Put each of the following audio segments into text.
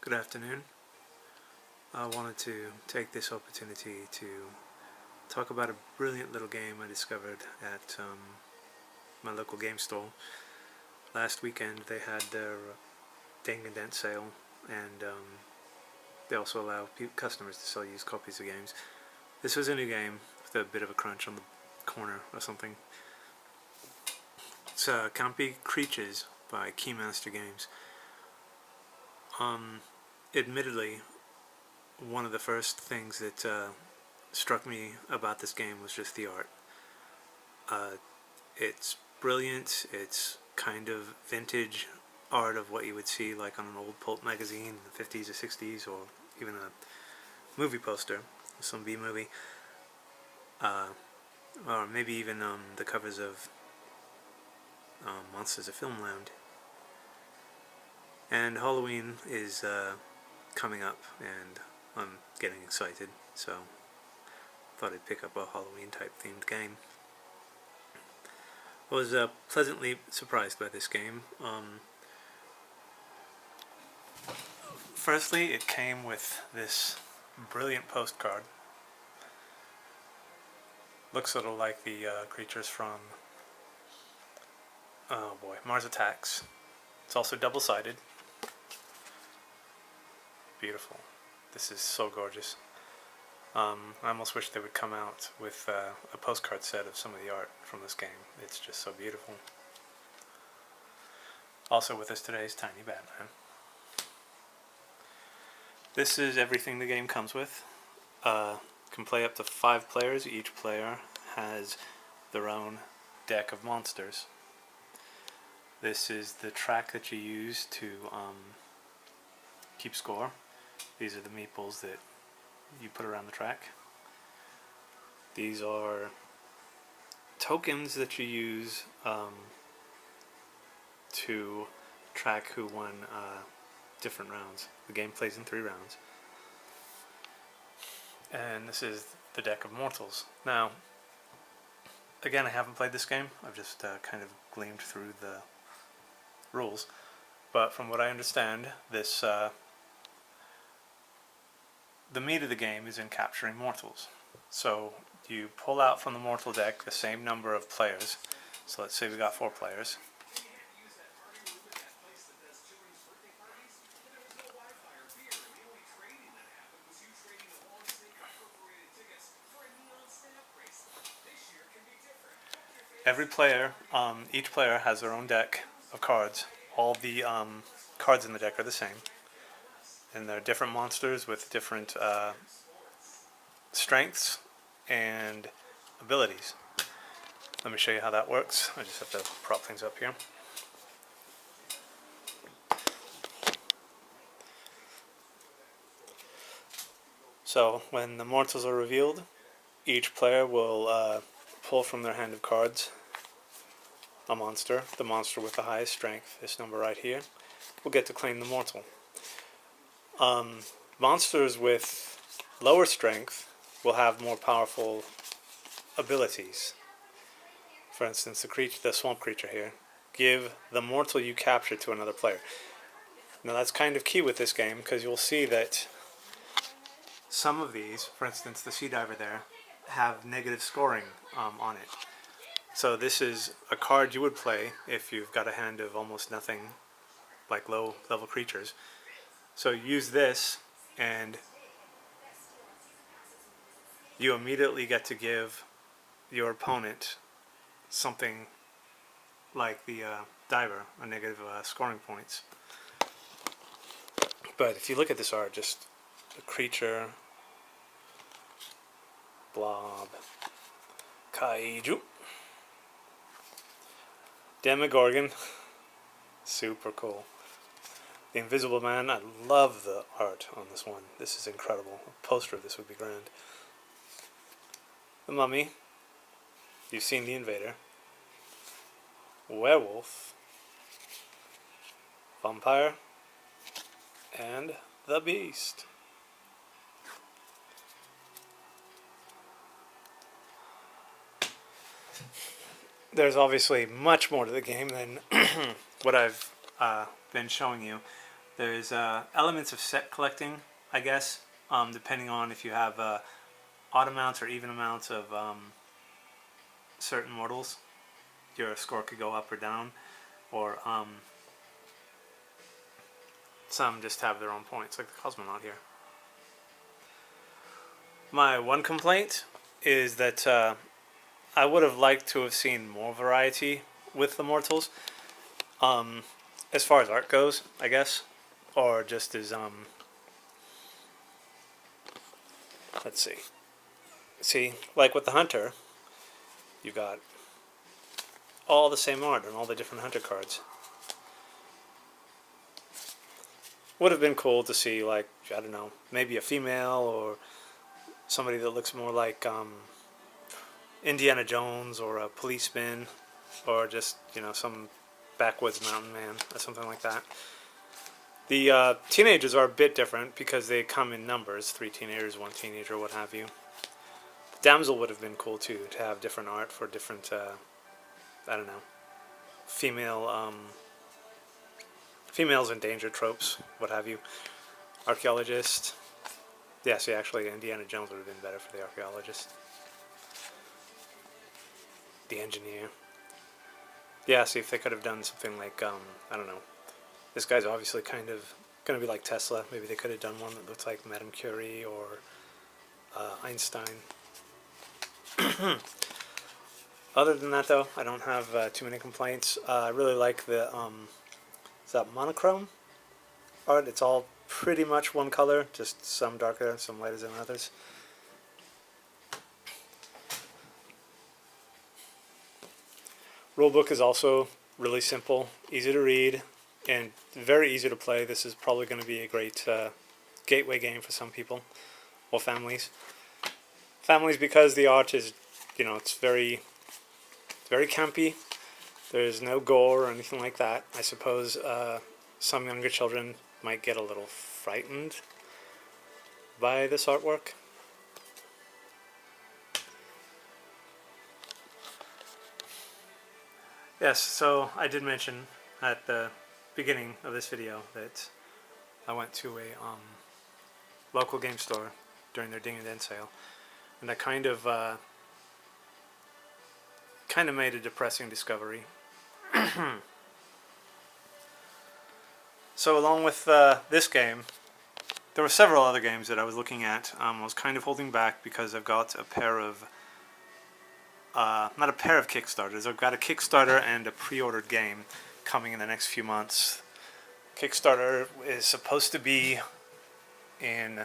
Good afternoon. I wanted to take this opportunity to talk about a brilliant little game I discovered at my local game store. Last weekend they had their Ding and Dent sale, and they also allow customers to sell used copies of games. This was a new game with a bit of a crunch on the corner or something. It's Campy Creatures by Keymaster Games. Admittedly, one of the first things that struck me about this game was just the art. It's brilliant. It's kind of vintage art of what you would see like on an old pulp magazine in the 50s or 60s, or even a movie poster, some B movie, or maybe even the covers of Monsters of Filmland. And Halloween is coming up, and I'm getting excited, so thought I'd pick up a Halloween type themed game. I was pleasantly surprised by this game. Firstly, it came with this brilliant postcard. Looks sort of like the creatures from Mars Attacks. It's also double-sided. Beautiful. This is so gorgeous. I almost wish they would come out with a postcard set of some of the art from this game. It's just so beautiful. Also with us today is Tiny Batman. This is everything the game comes with. Can play up to 5 players. Each player has their own deck of monsters. This is the track that you use to keep score. These are the meeples that you put around the track. These are tokens that you use to track who won different rounds. The game plays in 3 rounds. And this is the deck of mortals. Now, again, I haven't played this game. I've just kind of gleamed through the rules. But from what I understand, this the meat of the game is in capturing mortals. So you pull out from the mortal deck the same number of players. So let's say we got 4 players. Every player, each player has their own deck of cards. All the cards in the deck are the same. And they're different monsters with different strengths and abilities. Let me show you how that works. I just have to prop things up here. So when the mortals are revealed, each player will pull from their hand of cards a monster. The monster with the highest strength, this number right here, will get to claim the mortal. Monsters with lower strength will have more powerful abilities. For instance, the swamp creature here, give the mortal you capture to another player. Now that's kind of key with this game, because you'll see that some of these, for instance the sea diver there, have negative scoring on it. So this is a card you would play if you've got a hand of almost nothing, like low level creatures. So use this, and you immediately get to give your opponent something like the diver, a negative scoring points. But if you look at this art, just a creature, blob, kaiju, demogorgon, super cool. The Invisible Man, I love the art on this one. This is incredible. A poster of this would be grand. The Mummy. You've seen the Invader. Werewolf. Vampire. And the Beast. There's obviously much more to the game than what I've been showing you. There's elements of set collecting, I guess, depending on if you have odd amounts or even amounts of certain mortals. Your score could go up or down, or some just have their own points, like the Cosmonaut here. My one complaint is that I would have liked to have seen more variety with the mortals, as far as art goes, I guess, or just as let's see, like with the hunter, you got all the same art on all the different hunter cards. Would have been cool to see, like, I don't know, maybe a female or somebody that looks more like Indiana Jones or a policeman, or just, you know, some backwoods mountain man or something like that. The teenagers are a bit different because they come in numbers, 3 teenagers, 1 teenager, what have you. The damsel would have been cool too, to have different art for different, I don't know, females in danger tropes, what have you. Archaeologist. Yeah, see, actually, Indiana Jones would have been better for the archaeologist. The engineer. Yeah, see, if they could have done something like, I don't know. This guy's obviously kind of going to be like Tesla. Maybe they could have done one that looked like Madame Curie or Einstein. Other than that, though, I don't have too many complaints. I really like the, is that monochrome art? It's all pretty much one color, just some darker, some lighter than others. Rulebook is also really simple, easy to read, and very easy to play. This is probably going to be a great gateway game for some people, or families. Families, because the art is, you know, it's very campy. There's no gore or anything like that. I suppose some younger children might get a little frightened by this artwork. Yes, so I did mention at the beginning of this video that I went to a local game store during their Ding and Den sale, and I kind of made a depressing discovery. So along with this game, there were several other games that I was looking at. I was kind of holding back because I've got a pair of not a pair of Kickstarters. I've got a Kickstarter and a pre-ordered game coming in the next few months. Kickstarter is supposed to be in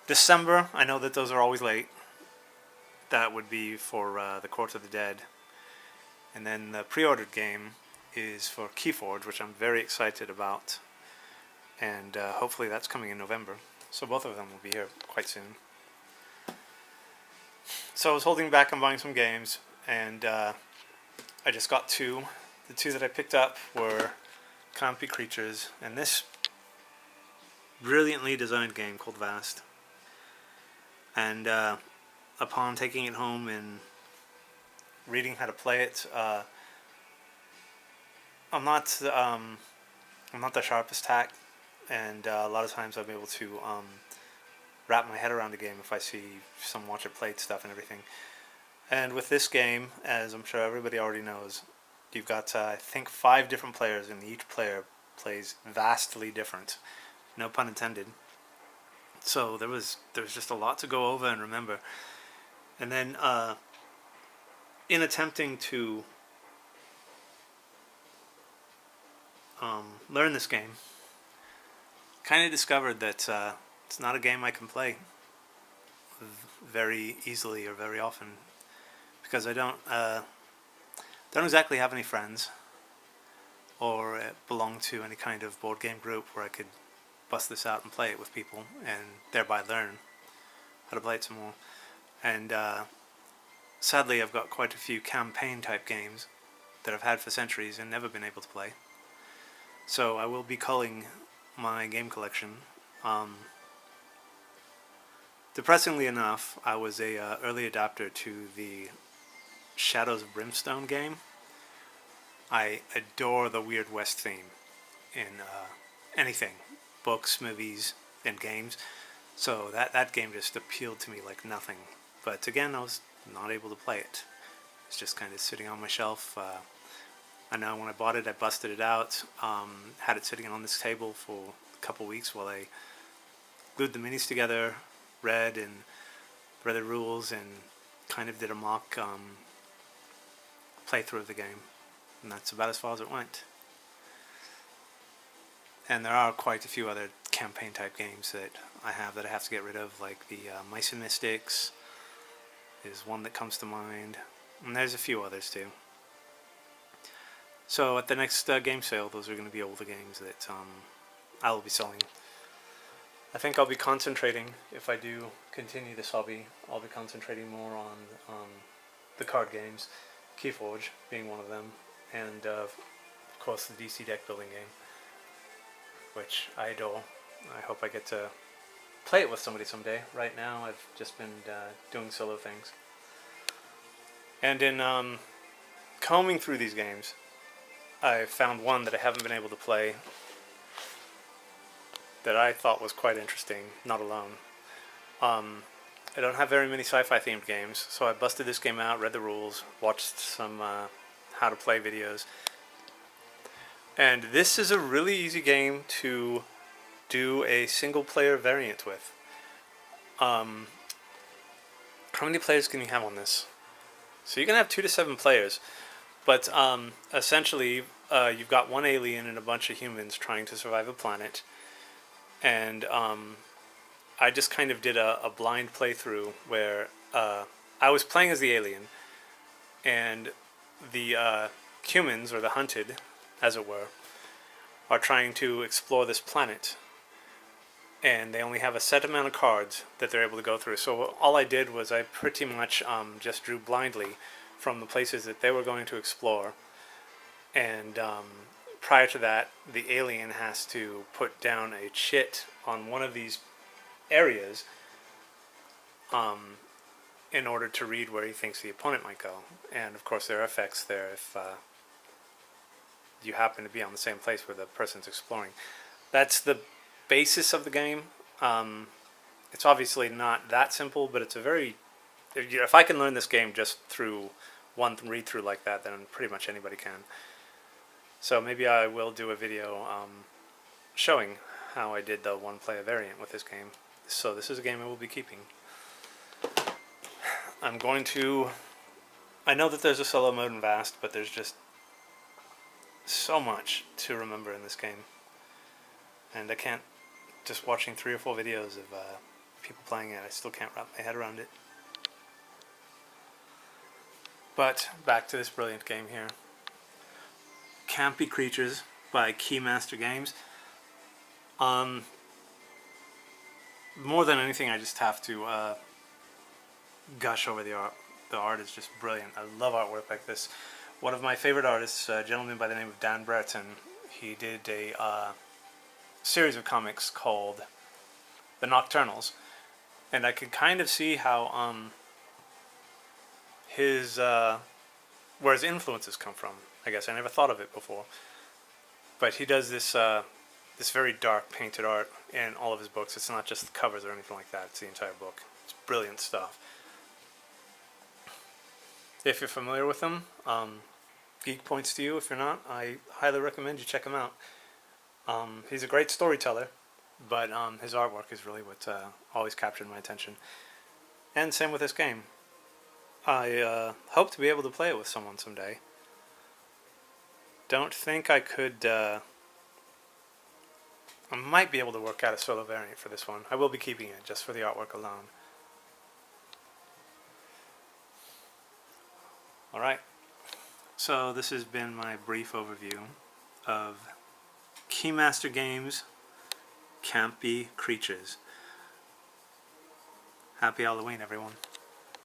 December. I know that those are always late. That would be for the Court of the Dead. And then the pre-ordered game is for Keyforge, which I'm very excited about. And hopefully that's coming in November. So both of them will be here quite soon. So I was holding back on buying some games, and I just got 2. The 2 that I picked up were Campy creatures, and this brilliantly designed game called Vast. And upon taking it home and reading how to play it, I'm not the sharpest hack, and a lot of times I'm able to wrap my head around the game if I see some watch it played stuff and everything. And with this game, as I'm sure everybody already knows, you've got I think 5 different players, and each player plays vastly different. No pun intended. So there was just a lot to go over and remember. And then in attempting to learn this game, kind of discovered that it's not a game I can play very easily or very often, because I don't exactly have any friends or belong to any kind of board game group where I could bust this out and play it with people and thereby learn how to play it some more. And sadly, I've got quite a few campaign type games that I've had for centuries and never been able to play. So I will be culling my game collection. Depressingly enough, I was a early adopter to the Shadows of Brimstone game. I adore the Weird West theme in anything, books, movies, and games. So that game just appealed to me like nothing. But again, I was not able to play it. It's just kind of sitting on my shelf. I know when I bought it, I busted it out, had it sitting on this table for a couple weeks while I glued the minis together, read the rules, and kind of did a mock playthrough of the game. And that's about as far as it went. And there are quite a few other campaign type games that I have to get rid of, like the Mice and Mystics is one that comes to mind, and there's a few others too. So at the next game sale, those are going to be all the games that I will be selling. I think I'll be concentrating, if I do continue this hobby, I'll be concentrating more on the card games, Keyforge being one of them, and of course the DC deck building game, which I adore. I hope I get to play it with somebody someday. Right now I've just been doing solo things. And in combing through these games, I found one that I haven't been able to play that I thought was quite interesting, not alone. I don't have very many sci-fi themed games, so I busted this game out, read the rules, watched some how to play videos. And this is a really easy game to do a single player variant with. How many players can you have on this? So you can have 2 to 7 players, but essentially you've got one alien and a bunch of humans trying to survive a planet. And I just kind of did a blind playthrough where I was playing as the alien, and the humans, or the hunted, as it were, are trying to explore this planet. And they only have a set amount of cards that they're able to go through. So all I did was I pretty much just drew blindly from the places that they were going to explore. And prior to that, the alien has to put down a chit on one of these areas in order to read where he thinks the opponent might go. And of course there are effects there if you happen to be on the same place where the person's exploring. That's the basis of the game. It's obviously not that simple, but it's a very... If I can learn this game just through one read-through like that, then pretty much anybody can. So maybe I will do a video showing how I did the one-player variant with this game. So this is a game I will be keeping. I'm going to... I know that there's a solo mode in Vast, but there's just so much to remember in this game. And I can't... Just watching 3 or 4 videos of people playing it, I still can't wrap my head around it. But back to this brilliant game here. Campy Creatures by Keymaster Games. More than anything, I just have to gush over the art. The art is just brilliant. I love artwork like this. One of my favorite artists, a gentleman by the name of Dan Brereton, he did a series of comics called The Nocturnals, and I could kind of see how where his influences come from. I guess I never thought of it before, but he does this this very dark painted art in all of his books. It's not just the covers or anything like that. It's the entire book. It's brilliant stuff. If you're familiar with him, geek points to you. If you're not, I highly recommend you check him out. He's a great storyteller, but his artwork is really what always captured my attention. And same with this game. I hope to be able to play it with someone someday. Don't think I could... I might be able to work out a solo variant for this one. I will be keeping it just for the artwork alone. Alright, so this has been my brief overview of Keymaster Games' Campy Creatures. Happy Halloween, everyone.